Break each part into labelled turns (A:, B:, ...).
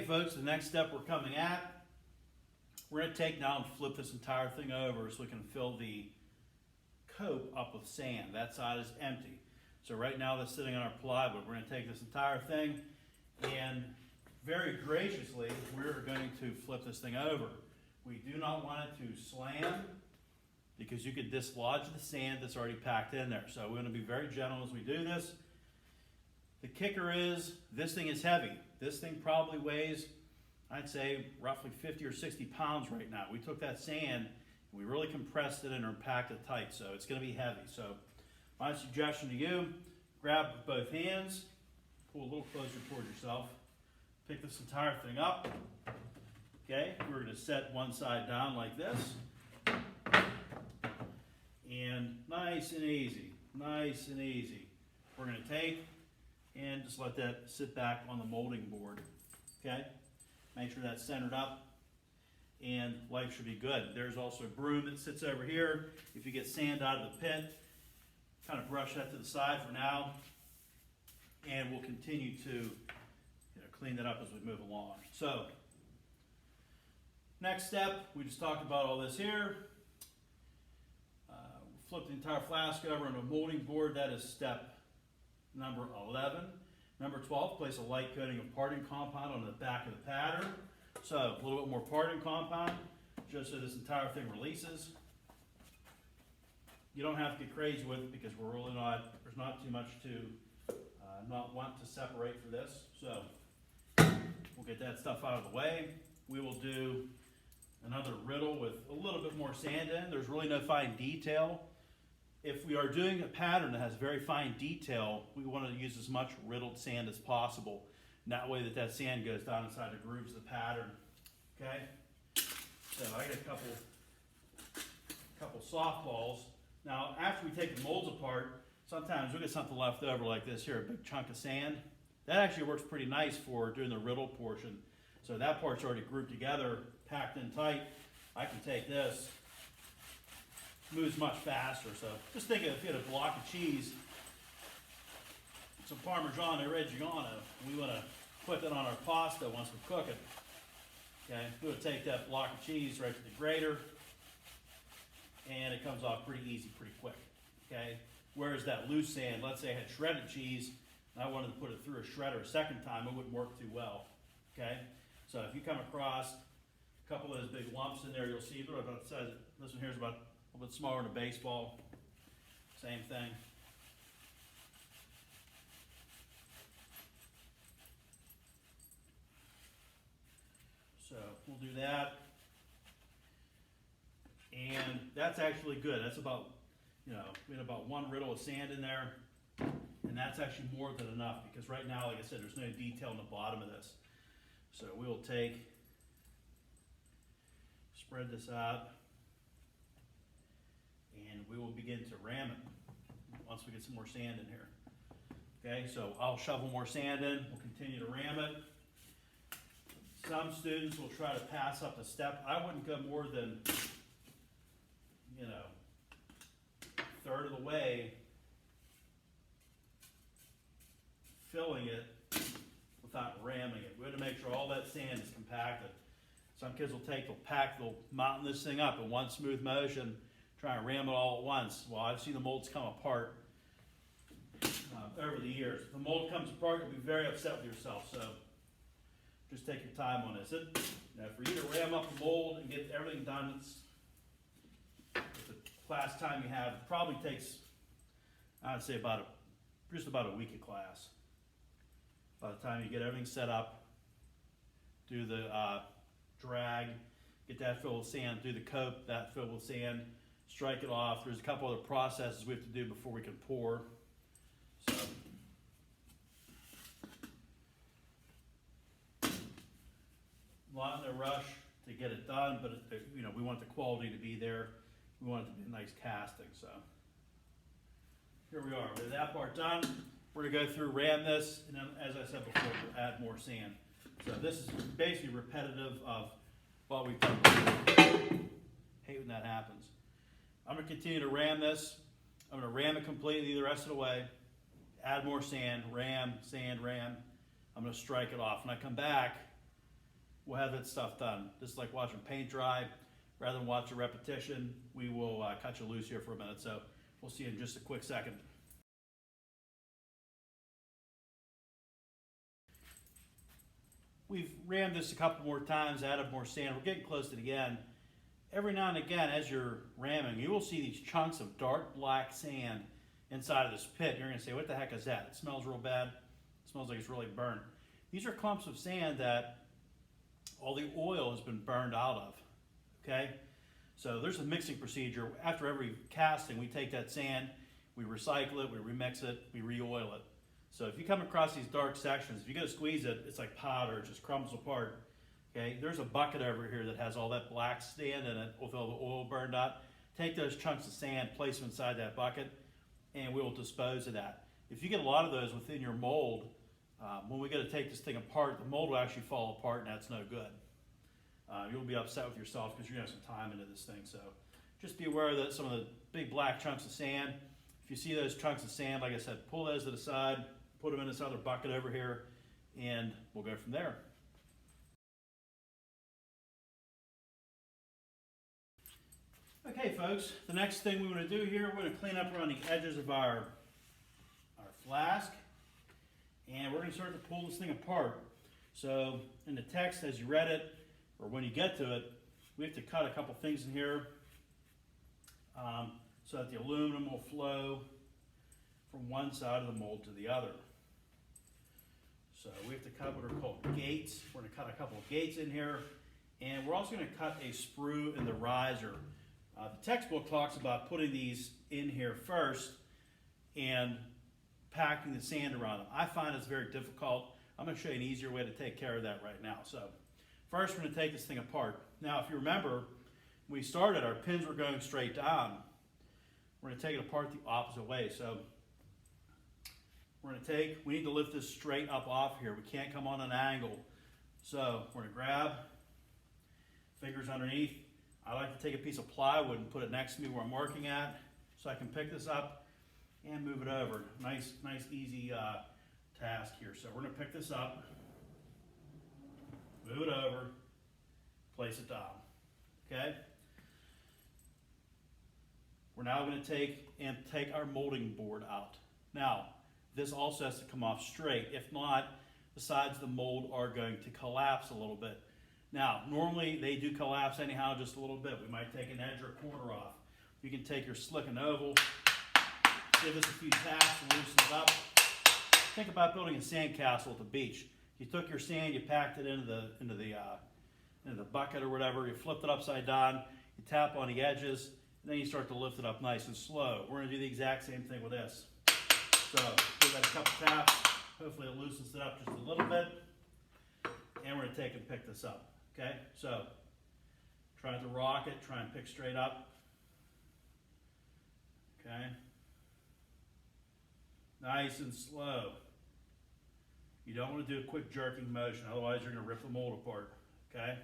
A: Okay, folks, the next step we're coming at, we're going to take now and flip this entire thing over so we can fill the coat up with sand. That side is empty. So right now that's sitting on our plywood. We're going to take this entire thing and very graciously we're going to flip this thing over. We do not want it to slam because you could dislodge the sand that's already packed in there. So we're going to be very gentle as we do this. The kicker is this thing is heavy. This thing probably weighs, I'd say, roughly 50 or 60 pounds right now. We took that sand and we really compressed it and packed it tight, so it's going to be heavy. So my suggestion to you, grab both hands, pull a little closer towards yourself, pick this entire thing up. Okay, we're going to set one side down like this. And nice and easy, we're going to take and just let that sit back on the molding board. Okay, make sure that's centered up and life should be good. There's also a broom that sits over here. If you get sand out of the pit, kind of brush that to the side for now, and we'll continue to clean that up as we move along. So, next step, we just talked about all this here. Flip the entire flask over on a molding board. That is step number 11. Number 12, place a light coating of parting compound on the back of the pattern. So, a little bit more parting compound, just so this entire thing releases. You don't have to get crazy with it because we're really not, there's not too much to not want to separate for this. So, we'll get that stuff out of the way. We will do another riddle with a little bit more sand in. There's really no fine detail. If we are doing a pattern that has very fine detail, we want to use as much riddled sand as possible. And that way that sand goes down inside the grooves of the pattern. Okay? So I got a couple softballs. Now after we take the molds apart, sometimes we get something left over like this here, a big chunk of sand. That actually works pretty nice for doing the riddle portion. So that part's already grouped together, packed in tight. I can take this, moves much faster. So just think of if you had a block of cheese, some Parmesan or Reggiano, we want to put that on our pasta once we cook it. Okay, we would take that block of cheese right to the grater, and it comes off pretty easy, pretty quick. Okay, whereas that loose sand, let's say I had shredded cheese, and I wanted to put it through a shredder a second time, it wouldn't work too well. Okay, so if you come across a couple of those big lumps in there, you'll see about the size. This one here is about a little bit smaller than a baseball. Same thing. So we'll do that. And that's actually good. That's about, we had about one riddle of sand in there. And that's actually more than enough because right now, like I said, there's no detail in the bottom of this. So we'll spread this out, and we will begin to ram it once we get some more sand in here. Okay, so I'll shovel more sand in, we'll continue to ram it. Some students will try to pass up a step. I wouldn't go more than, a third of the way filling it without ramming it. We have to make sure all that sand is compacted. Some kids they'll mountain this thing up in one smooth motion, try and ram it all at once. Well, I've seen the molds come apart over the years. If the mold comes apart, you'll be very upset with yourself. So just take your time on this. For you to ram up the mold and get everything done, with the class time you have, it probably takes, I'd say, just about a week of class. By the time you get everything set up, do the drag, get that filled with sand, do the coat, that filled with sand, strike it off. There's a couple other processes we have to do before we can pour. So, not in a rush to get it done, but we want the quality to be there. We want it to be a nice casting. So here we are. With that part done, we're going to go through, ram this, and then, as I said before, we'll add more sand. So this is basically repetitive of what we've done before. Hate when that happens. I'm going to continue to ram this. I'm going to ram it completely the rest of the way. Add more sand, ram, sand, ram. I'm going to strike it off. When I come back, we'll have that stuff done. Just like watching paint dry, rather than watch a repetition, we will cut you loose here for a minute. So we'll see you in just a quick second. We've rammed this a couple more times, added more sand. We're getting close to the end. Every now and again, as you're ramming, you will see these chunks of dark black sand inside of this pit. You're going to say, what the heck is that? It smells real bad. It smells like it's really burnt. These are clumps of sand that all the oil has been burned out of, okay? So there's a mixing procedure. After every casting, we take that sand, we recycle it, we remix it, we re-oil it. So if you come across these dark sections, if you go to squeeze it, it's like powder, it just crumbles apart. Okay, there's a bucket over here that has all that black sand in it with all the oil burned out. Take those chunks of sand, place them inside that bucket, and we will dispose of that. If you get a lot of those within your mold, when we go to take this thing apart, the mold will actually fall apart, and that's no good. You'll be upset with yourself because you're going to have some time into this thing. So just be aware that some of the big black chunks of sand, if you see those chunks of sand, like I said, pull those to the side, put them in this other bucket over here, and we'll go from there. Okay, folks, the next thing we want to do here, we're going to clean up around the edges of our flask, and we're going to start to pull this thing apart. So in the text, as you read it, or when you get to it, we have to cut a couple things in here so that the aluminum will flow from one side of the mold to the other. So we have to cut what are called gates. We're going to cut a couple of gates in here, and we're also going to cut a sprue in the riser. The textbook talks about putting these in here first and packing the sand around them. I find it's very difficult. I'm going to show you an easier way to take care of that right now. So first, we're going to take this thing apart. Now, if you remember, when we started, our pins were going straight down. We're going to take it apart the opposite way. So we need to lift this straight up off here. We can't come on an angle. So we're going to grab, fingers underneath. I like to take a piece of plywood and put it next to me where I'm working at so I can pick this up and move it over. Nice, easy task here. So we're going to pick this up, move it over, place it down. Okay? We're now going to take our molding board out. Now, this also has to come off straight. If not, the sides of the mold are going to collapse a little bit. Now, normally they do collapse anyhow just a little bit. We might take an edge or a corner off. You can take your slick and oval, give this a few taps and loosen it up. Think about building a sandcastle at the beach. You took your sand, you packed it into the bucket or whatever, you flipped it upside down, you tap on the edges, and then you start to lift it up nice and slow. We're going to do the exact same thing with this. So give that a couple taps. Hopefully it loosens it up just a little bit. And we're going to take and pick this up. Okay, so try to rock it, try and pick straight up. Okay. Nice and slow. You don't want to do a quick jerking motion, otherwise you're going to rip the mold apart. Okay?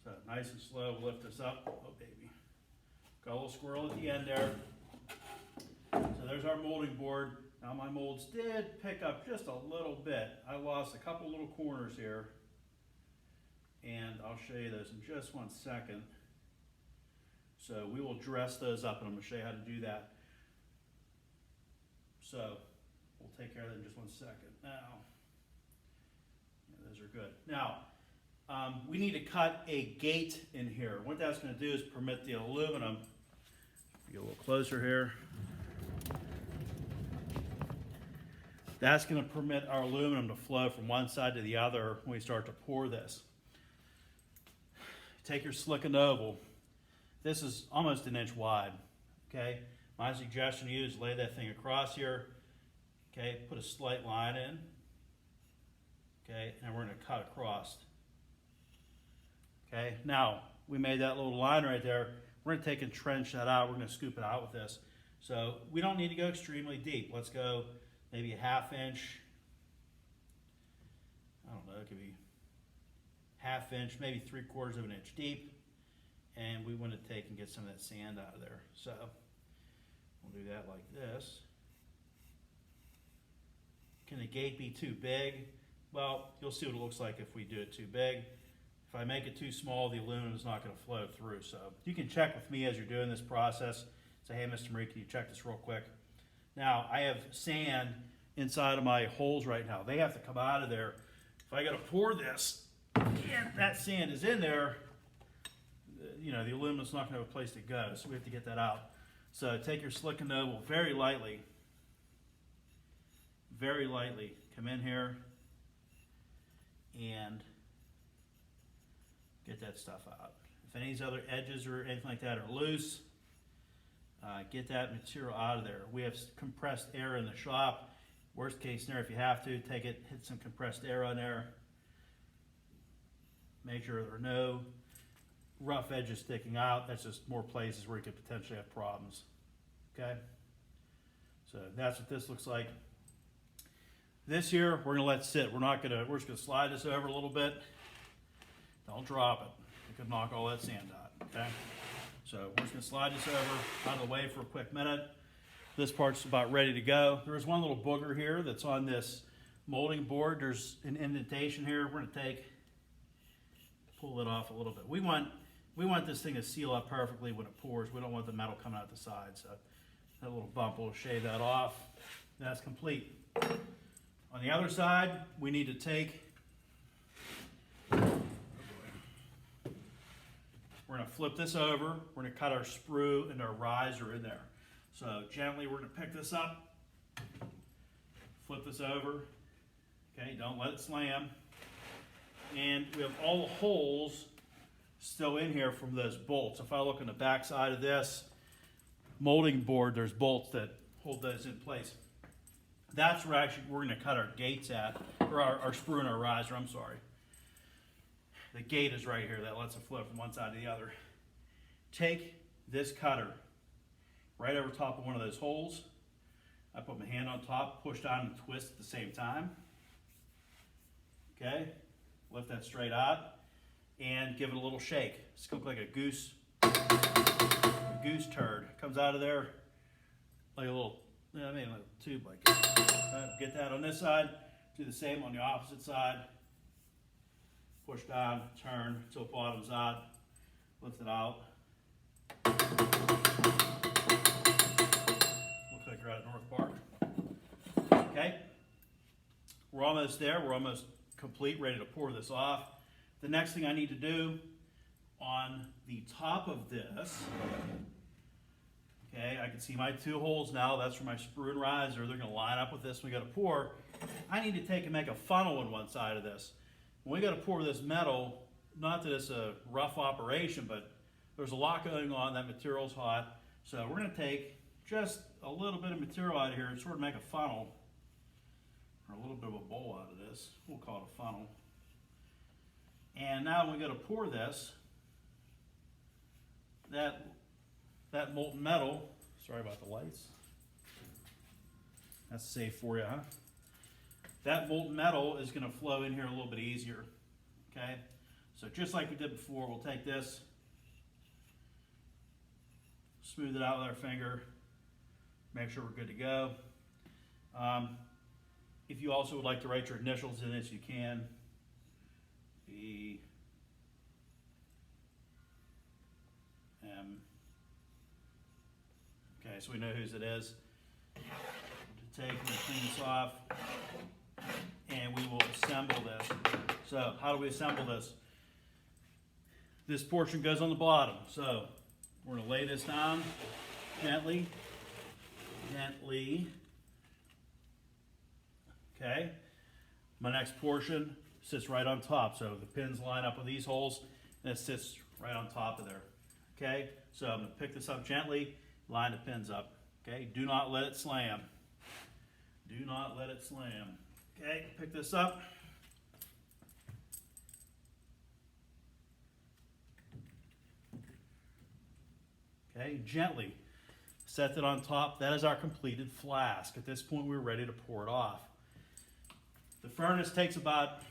A: So nice and slow, lift this up. Oh baby. Got a little squirrel at the end there. So there's our molding board. Now my molds did pick up just a little bit. I lost a couple little corners here. And I'll show you those in just one second. So we will dress those up, and I'm going to show you how to do that. So we'll take care of that in just one second. Now, yeah, those are good. Now, we need to cut a gate in here. What that's going to do is permit the aluminum. Get a little closer here. That's going to permit our aluminum to flow from one side to the other when we start to pour this. Take your slick and oval. This is almost an inch wide. Okay. My suggestion to you is lay that thing across here. Okay. Put a slight line in. Okay. And we're going to cut across. Okay. Now we made that little line right there. We're going to take and trench that out. We're going to scoop it out with this. So we don't need to go extremely deep. Let's go maybe a ½ inch. I don't know. It could be ½ inch, maybe 3/4 of an inch deep, and we want to take and get some of that sand out of there. So we'll do that like this. Can the gate be too big? Well, you'll see what it looks like if we do it too big. If I make it too small, the aluminum is not going to flow through. So you can check with me as you're doing this process. Say, hey, Mr. Marie, can you check this real quick? Now, I have sand inside of my holes right now. They have to come out of there. If I got to pour this, and that sand is in there, you know, the aluminum's not going to have a place to go, so we have to get that out. So take your Slick and Noble very lightly, come in here and get that stuff out. If any of these other edges or anything like that are loose, get that material out of there. We have compressed air in the shop. Worst case scenario, if you have to, take it, hit some compressed air on there. Make sure there are no rough edges sticking out. That's just more places where you could potentially have problems. Okay? So that's what this looks like. This here, we're gonna let sit. We're just gonna slide this over a little bit. Don't drop it. You could knock all that sand out, okay? So we're just gonna slide this over out of the way for a quick minute. This part's about ready to go. There's one little booger here that's on this molding board. There's an indentation here. We're gonna pull it off a little bit. We want this thing to seal up perfectly when it pours. We don't want the metal coming out the side. So that little bump will shave that off. That's complete. On the other side, we need to take, we're gonna flip this over. We're gonna cut our sprue and our riser in there. So gently, we're gonna pick this up, flip this over. Okay, don't let it slam. And we have all the holes still in here from those bolts. If I look on the back side of this molding board, there's bolts that hold those in place. That's where actually we're gonna cut our gates at, or our sprue and our riser, I'm sorry. The gate is right here that lets it flow from one side to the other. Take this cutter right over top of one of those holes. I put my hand on top, push down and twist at the same time. Okay, lift that straight out and give it a little shake. It's gonna look like a goose turd. Comes out of there like a little, like a tube like that. Get that on this side, do the same on the opposite side. Push down, turn until it bottoms out, lift it out. Looks like you're at North Park. Okay, we're almost there. We're almost complete, ready to pour this off. The next thing I need to do on the top of this, okay, I can see my two holes now. That's for my sprue and riser. They're going to line up with this when we go to pour. I need to take and make a funnel on one side of this. When we got to pour this metal, not that it's a rough operation, but there's a lot going on. That material's hot. So we're going to take just a little bit of material out of here and sort of make a funnel, or a little bit of a bowl out of this. We'll call it a funnel. And now when we go to pour this, that molten metal, sorry about the lights. That's safe for you, huh? That molten metal is going to flow in here a little bit easier, okay? So just like we did before, we'll take this, smooth it out with our finger, make sure we're good to go. If you also would like to write your initials in this, you can. B, M. Okay, so we know whose it is. To take and clean this off, and we will assemble this. So how do we assemble this? This portion goes on the bottom. So we're going to lay this down gently, gently. Okay. My next portion sits right on top. So the pins line up with these holes, and it sits right on top of there. Okay. So I'm going to pick this up gently, line the pins up. Okay. Do not let it slam. Do not let it slam. Okay. Pick this up. Okay. Gently set it on top. That is our completed flask. At this point, we're ready to pour it off. The furnace takes about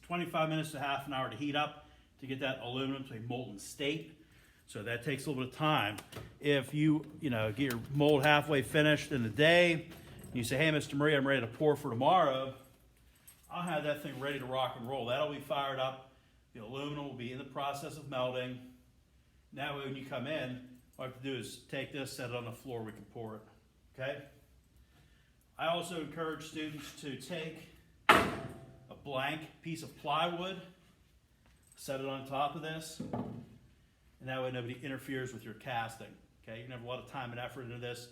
A: 25 minutes to half an hour to heat up to get that aluminum to a molten state. So that takes a little bit of time. If you get your mold halfway finished in the day, and you say, hey, Mr. Marie, I'm ready to pour for tomorrow, I'll have that thing ready to rock and roll. That'll be fired up. The aluminum aluminum will be in the process of melting. Now when you come in, all you have to do is take this, set it on the floor, we can pour it, okay? I also encourage students to take a blank piece of plywood, set it on top of this, and that way nobody interferes with your casting, okay? You're gonna have a lot of time and effort into this.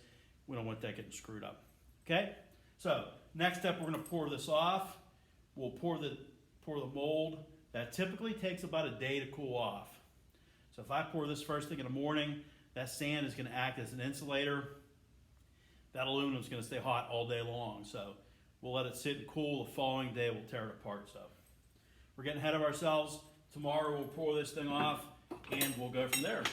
A: We don't want that getting screwed up, okay? So, next step, we're gonna pour this off. We'll pour the mold. That typically takes about a day to cool off. So if I pour this first thing in the morning, that sand is gonna act as an insulator. That aluminum is going to stay hot all day long, so we'll let it sit and cool. The following day, we'll tear it apart. So we're getting ahead of ourselves. Tomorrow, we'll pour this thing off, and we'll go from there.